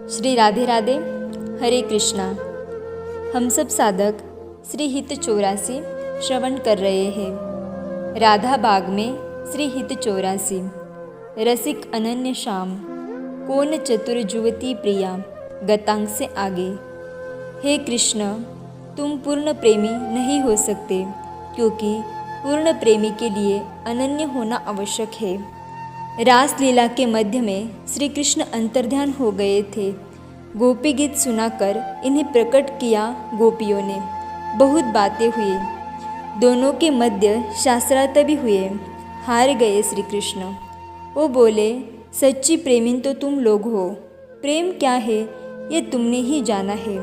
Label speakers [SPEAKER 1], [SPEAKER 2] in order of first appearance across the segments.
[SPEAKER 1] श्री राधे राधे, हरे कृष्णा। हम सब साधक श्री हित 84 श्रवण कर रहे हैं। राधा बाग में श्री हित 84। रसिक अनन्य श्याम, कौन चतुर जुवती प्रिया, गतांग से आगे। हे कृष्ण, तुम पूर्ण प्रेमी नहीं हो सकते, क्योंकि पूर्ण प्रेमी के लिए अनन्य होना आवश्यक है। रासलीला के मध्य में श्री कृष्ण अंतर्ध्यान हो गए थे। गोपी गीत सुनाकर इन्हें प्रकट किया गोपियों ने। बहुत बातें हुई, दोनों के मध्य शास्त्रार्थ भी हुए। हार गए श्री कृष्ण। वो बोले, सच्ची प्रेमिन तो तुम लोग हो। प्रेम क्या है ये तुमने ही जाना है।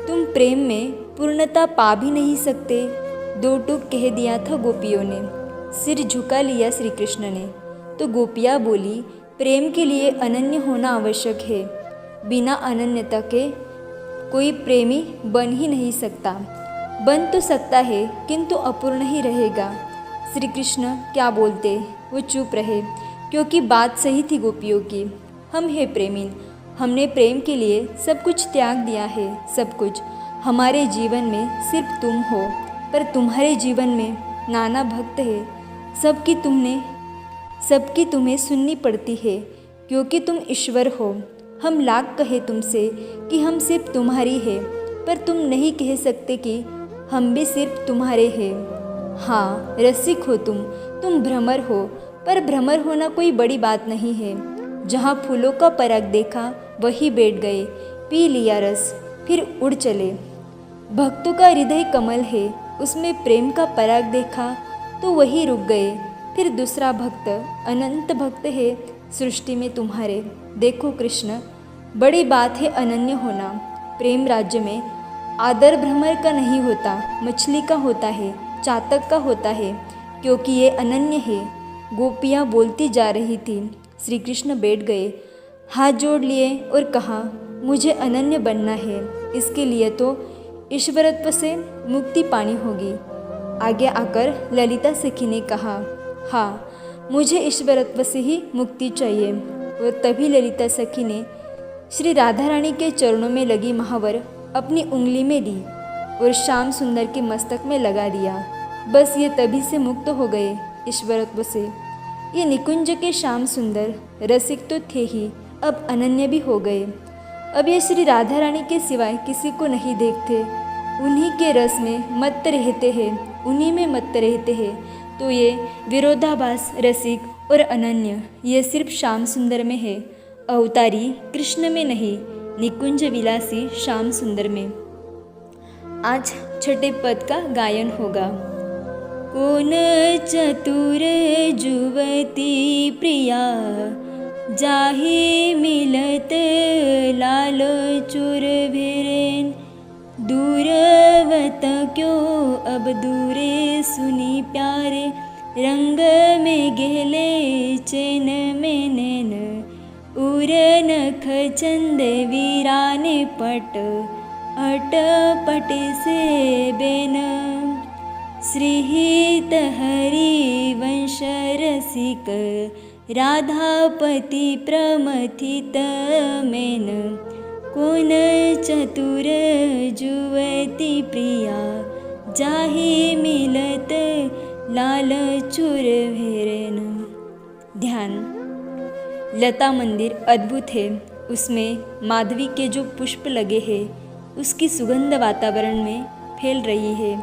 [SPEAKER 1] तुम प्रेम में पूर्णता पा भी नहीं सकते। दो टूक कह दिया था गोपियों ने। सिर झुका लिया श्री कृष्ण ने। तो गोपियाँ बोली, प्रेम के लिए अनन्य होना आवश्यक है। बिना अनन्यता के कोई प्रेमी बन ही नहीं सकता। बन तो सकता है, किंतु अपूर्ण ही रहेगा। श्री कृष्ण क्या बोलते, वो चुप रहे, क्योंकि बात सही थी गोपियों की। हम हैं प्रेमी, हमने प्रेम के लिए सब कुछ त्याग दिया है। सब कुछ। हमारे जीवन में सिर्फ तुम हो, पर तुम्हारे जीवन में नाना भक्त है। सबकी तुम्हें सुननी पड़ती है, क्योंकि तुम ईश्वर हो। हम लाख कहे तुमसे कि हम सिर्फ तुम्हारी है, पर तुम नहीं कह सकते कि हम भी सिर्फ तुम्हारे हैं। हाँ, रसिक हो तुम भ्रमर हो, पर भ्रमर होना कोई बड़ी बात नहीं है। जहाँ फूलों का पराग देखा वहीं बैठ गए, पी लिया रस, फिर उड़ चले। भक्तों का हृदय कमल है, उसमें प्रेम का पराग देखा तो वहीं रुक गए। फिर दूसरा भक्त अनंत भक्त है सृष्टि में तुम्हारे। देखो कृष्ण, बड़ी बात है अनन्य होना। प्रेम राज्य में आदर भ्रमर का नहीं होता, मछली का होता है, चातक का होता है, क्योंकि ये अनन्य है। गोपियाँ बोलती जा रही थी। श्री कृष्ण बैठ गए, हाथ जोड़ लिए और कहा, मुझे अनन्य बनना है। इसके लिए तो ईश्वरत्व से मुक्ति पानी होगी। आगे आकर ललिता सखी ने कहा, हाँ, मुझे ईश्वरत्व से ही मुक्ति चाहिए। और तभी ललिता सखी ने श्री राधा रानी के चरणों में लगी महावर अपनी उंगली में ली और श्याम सुंदर के मस्तक में लगा दिया। बस ये तभी से मुक्त हो गए ईश्वरत्व से। ये निकुंज के श्याम सुंदर रसिक तो थे ही, अब अनन्य भी हो गए। अब ये श्री राधा रानी के सिवाय किसी को नहीं देखते। उन्हीं के रस में मत्त रहते हैं, उन्हीं में मत्त रहते हैं। तो ये विरोधाभास रसिक और अनन्य ये सिर्फ श्याम सुंदर में है, अवतारी कृष्ण में नहीं, निकुंज विलासी श्याम सुंदर में। आज छठे पद का गायन होगा। कौन चतुर जुवती प्रिया, जाहि मिलत लाल चुर भिरेन। दूरवत क्यों अब दूरे सुनी प्यारे, रंग में गहले चैन में नैन। उर नख चंद वीराने पट, अट पट से बेन। श्रीहित हरि वंश रसिक, राधापति प्रमथित मेन। कौन चतुर जुवती प्रिया, जाहि मिलत लाल चुर भेरेन। ध्यान। लता मंदिर अद्भुत है। उसमें माधवी के जो पुष्प लगे हैं, उसकी सुगंध वातावरण में फैल रही है।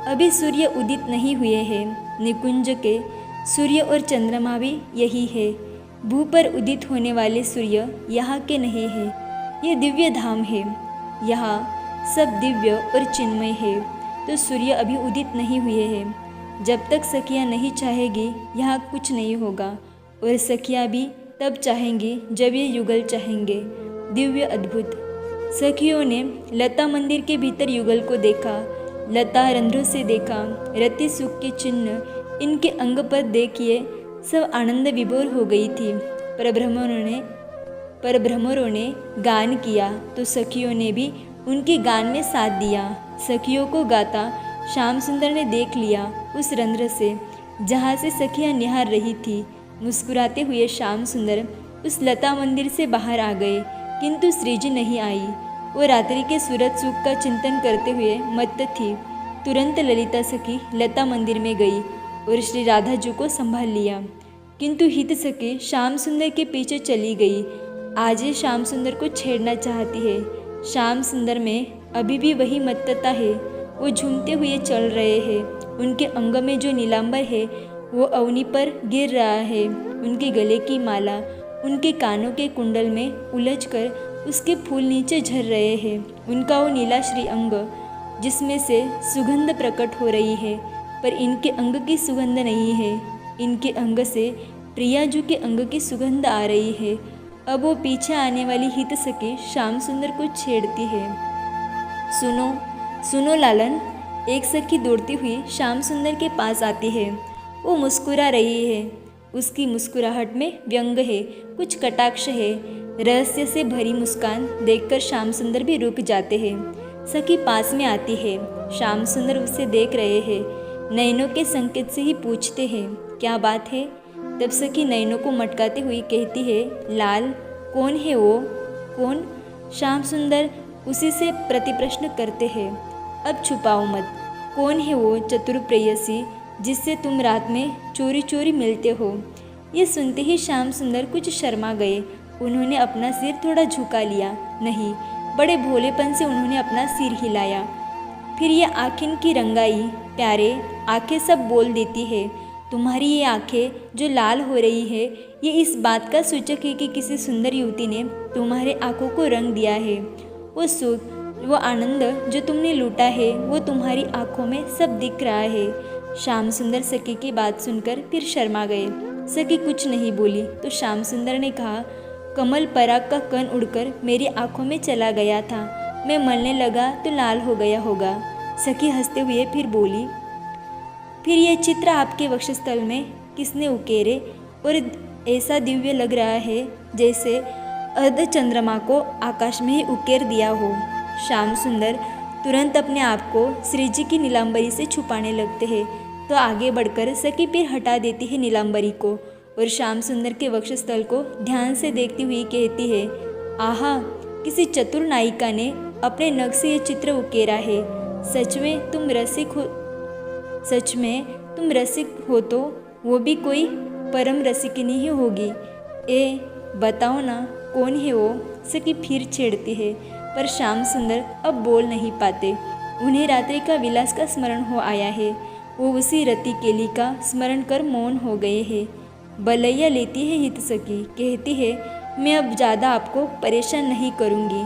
[SPEAKER 1] अभी सूर्य उदित नहीं हुए हैं। निकुंज के सूर्य और चंद्रमा भी यही है। भू पर उदित होने वाले सूर्य यहाँ के नहीं है। ये दिव्य धाम है, यहाँ सब दिव्य और चिन्मय है। तो सूर्य अभी उदित नहीं हुए हैं। जब तक सखियाँ नहीं चाहेगी, यहाँ कुछ नहीं होगा। और सखियाँ भी तब चाहेंगी जब ये युगल चाहेंगे। दिव्य अद्भुत। सखियों ने लता मंदिर के भीतर युगल को देखा, लता रंध्रों से देखा, रति सुख के चिन्ह इनके अंग पर देखिए सब आनंद विभोर हो गई थी। पर भ्रमरों ने गान किया तो सखियों ने भी उनके गान में साथ दिया। सखियों को गाता श्याम सुंदर ने देख लिया उस रंध्र से, जहाँ से सखियाँ निहार रही थी। मुस्कुराते हुए श्याम सुंदर उस लता मंदिर से बाहर आ गए। किंतु श्रीजी नहीं आई। वो रात्रि के सूरज सुख का चिंतन करते हुए मत्त थी। तुरंत ललिता सखी लता मंदिर में गई और श्री राधा जी को संभाल लिया, किंतु हित सखी श्याम सुंदर के पीछे चली गई। आज ये श्याम सुंदर को छेड़ना चाहती है। श्याम सुंदर में अभी भी वही मत्तता है। वो झूमते हुए चल रहे हैं। उनके अंग में जो नीलांबर है वो अवनी पर गिर रहा है। उनके गले की माला उनके कानों के कुंडल में उलझकर उसके फूल नीचे झर रहे हैं। उनका वो नीला श्री अंग जिसमें से सुगंध प्रकट हो रही है, पर इनके अंग की सुगंध नहीं है। इनके अंग से प्रियाजू के अंग की सुगंध आ रही है। अब वो पीछे आने वाली हित सखी श्याम सुंदर को छेड़ती है। सुनो सुनो लालन, एक सखी दौड़ती हुई श्याम सुंदर के पास आती है। वो मुस्कुरा रही है। उसकी मुस्कुराहट में व्यंग है, कुछ कटाक्ष है। रहस्य से भरी मुस्कान देखकर श्याम सुंदर भी रुक जाते हैं। सखी पास में आती है। श्याम सुंदर उसे देख रहे हैं। नैनों के संकेत से ही पूछते हैं, क्या बात है? तब सखी नैनों को मटकाते हुई कहती है, लाल कौन है वो? कौन? श्याम सुंदर उसी से प्रतिप्रश्न करते हैं। अब छुपाओ मत, कौन है वो चतुर प्रेयसी जिससे तुम रात में चोरी चोरी मिलते हो? ये सुनते ही श्याम सुंदर कुछ शर्मा गए। उन्होंने अपना सिर थोड़ा झुका लिया। नहीं, बड़े भोलेपन से उन्होंने अपना सिर हिलाया। फिर ये आँखें की रंगाई, प्यारे आंखें सब बोल देती है। तुम्हारी ये आंखें जो लाल हो रही है, ये इस बात का सूचक है कि किसी सुंदर युवती ने तुम्हारे आंखों को रंग दिया है। वो सुख, वो आनंद जो तुमने लूटा है, वो तुम्हारी आंखों में सब दिख रहा है। श्याम सुंदर सखी की बात सुनकर फिर शर्मा गए। सखी कुछ नहीं बोली तो श्याम सुंदर ने कहा, कमल पराग का कण उड़कर मेरी आंखों में चला गया था। मैं मलने लगा तो लाल हो गया होगा। सखी हंसते हुए फिर बोली, फिर यह चित्र आपके वक्षस्थल में किसने उकेरे? और ऐसा दिव्य लग रहा है जैसे अर्ध चंद्रमा को आकाश में ही उकेर दिया हो। श्याम सुंदर तुरंत अपने आप को श्रीजी की नीलांबरी से छुपाने लगते हैं, तो आगे बढ़कर सखी फिर हटा देती है नीलांबरी को और श्याम सुंदर के वक्षस्थल को ध्यान से देखती हुई कहती है, आहा, किसी चतुर नायिका ने अपने नख से ये चित्र उकेरा है। सच में तुम रसिक हो तो वो भी कोई परम रसिकिनी ही होगी। बताओ ना, कौन है वो? सखी फिर छेड़ती है, पर श्याम सुंदर अब बोल नहीं पाते। उन्हें रात्रि का विलास का स्मरण हो आया है। वो उसी रति केली का स्मरण कर मौन हो गए हैं। बलैया लेती है हित सखी, कहती है, मैं अब ज़्यादा आपको परेशान नहीं करूँगी।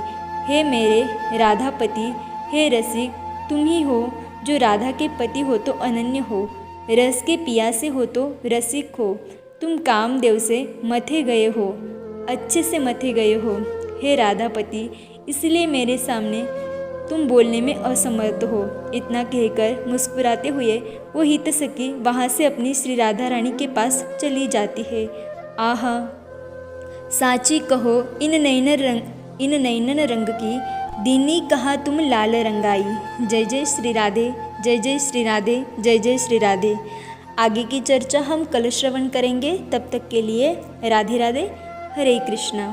[SPEAKER 1] हे मेरे राधापति, हे रसिक, तुम ही हो जो राधा के पति हो तो अनन्य हो, रस के पियासे हो तो रसिक हो। तुम कामदेव से मथे गए हो, अच्छे से मथे गए हो। हे राधापति, इसलिए मेरे सामने तुम बोलने में असमर्थ हो। इतना कहकर मुस्कुराते हुए वो हित सखी वहाँ से अपनी श्री राधा रानी के पास चली जाती है। आहा, साची कहो इन नैनन रंग की, दीनी कहा तुम लाल रंगाई। जय जय श्री राधे, जय जय श्री राधे, जय जय श्री राधे। आगे की चर्चा हम कल श्रवण करेंगे। तब तक के लिए राधे राधे, हरे कृष्णा।